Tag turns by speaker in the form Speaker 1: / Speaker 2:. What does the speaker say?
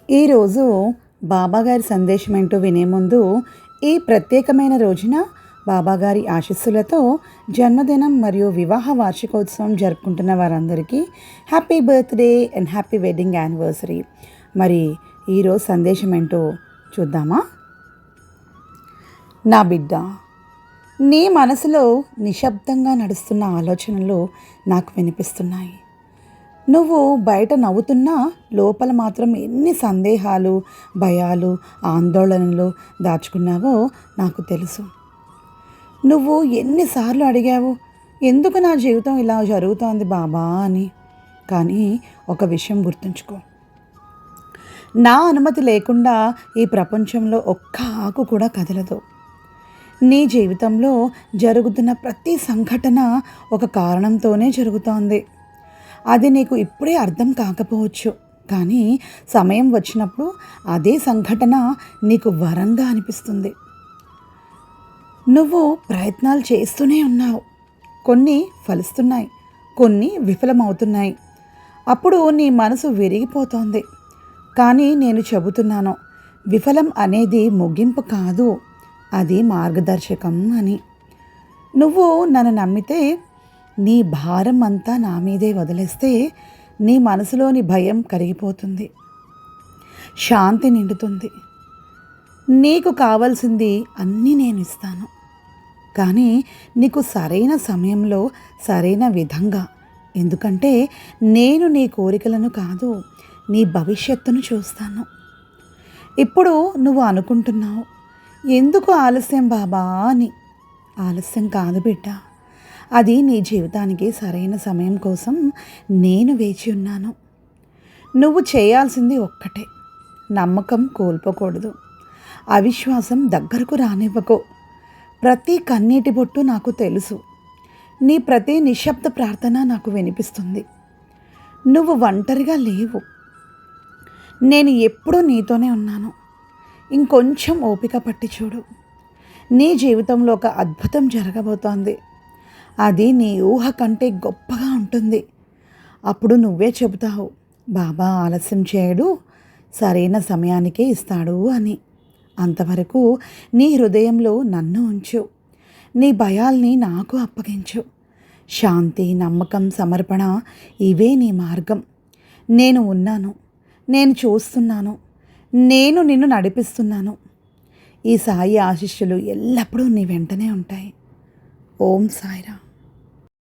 Speaker 1: ఈరోజు బాబాగారి సందేశం ఏంటో వినే ముందు ఈ ప్రత్యేకమైన రోజున బాబాగారి ఆశీస్సులతో జన్మదినం మరియు వివాహ వార్షికోత్సవం జరుపుకుంటున్న వారందరికీ happy birthday and happy wedding anniversary. మరి ఈరోజు సందేశం ఏంటో చూద్దామా? నా బిడ్డ, నీ మనసులో నిశ్శబ్దంగా నడుస్తున్న ఆలోచనలు నాకు వినిపిస్తున్నాయి. నువ్వు బయట నవ్వుతున్నా లోపల మాత్రం ఎన్ని సందేహాలు, భయాలు, ఆందోళనలు దాచుకున్నావో నాకు తెలుసు. నువ్వు ఎన్నిసార్లు అడిగావు, ఎందుకు నా జీవితం ఇలా జరుగుతోంది బాబా అని. కానీ ఒక విషయం గుర్తుంచుకో, నా అనుమతి లేకుండా ఈ ప్రపంచంలో ఒక్క ఆకు కూడా కదలదు. నీ జీవితంలో జరుగుతున్న ప్రతి సంఘటన ఒక కారణంతోనే జరుగుతోంది. అది నీకు ఇప్పుడే అర్థం కాకపోవచ్చు, కానీ సమయం వచ్చినప్పుడు అదే సంఘటన నీకు వరంగా అనిపిస్తుంది. నువ్వు ప్రయత్నాలు చేస్తూనే ఉన్నావు, కొన్ని ఫలిస్తున్నాయి, కొన్ని విఫలమవుతున్నాయి. అప్పుడు నీ మనసు విరిగిపోతోంది. కానీ నేను చెబుతున్నాను, విఫలం అనేది ముగింపు కాదు, అది మార్గదర్శకం అని. నువ్వు నన్ను నమ్మితే, నీ భారం అంతా నా మీదే వదిలేస్తే నీ మనసులోని భయం కరిగిపోతుంది, శాంతి నిండుతుంది. నీకు కావాల్సింది అన్నీ నేను ఇస్తాను, కానీ నీకు సరైన సమయంలో సరైన విధంగా. ఎందుకంటే నేను నీ కోరికలను కాదు, నీ భవిష్యత్తును చూస్తాను. ఇప్పుడు నువ్వు అనుకుంటున్నావు, ఎందుకు ఆలస్యం బాబా అని. ఆలస్యం కాదు బిడ్డ, అది నీ జీవితానికి సరైన సమయం కోసం నేను వేచి ఉన్నాను. నువ్వు చేయాల్సింది ఒక్కటే, నమ్మకం కోల్పోకూడదు, అవిశ్వాసం దగ్గరకు రానివ్వకో. ప్రతి కన్నీటి బొట్టు నాకు తెలుసు, నీ ప్రతి నిశ్శబ్ద ప్రార్థన నాకు వినిపిస్తుంది. నువ్వు ఒంటరిగా లేవు, నేను ఎప్పుడూ నీతోనే ఉన్నాను. ఇంకొంచెం ఓపిక పట్టి చూడు, నీ జీవితంలో ఒక అద్భుతం జరగబోతోంది. అది నీ ఊహ కంటే గొప్పగా ఉంటుంది. అప్పుడు నువ్వే చెబుతావు, బాబా ఆలస్యం చేయడు, సరైన సమయానికే ఇస్తాడు అని. అంతవరకు నీ హృదయంలో నన్ను ఉంచు, నీ భయాల్ని నాకు అప్పగించు. శాంతి, నమ్మకం, సమర్పణ, ఇవే నీ మార్గం. నేను ఉన్నాను, నేను చూస్తున్నాను, నేను నిన్ను నడిపిస్తున్నాను. ఈ సాయి ఆశీస్సులు ఎల్లప్పుడూ నీ వెంటనే ఉంటాయి. ఓం సాయిరామ్.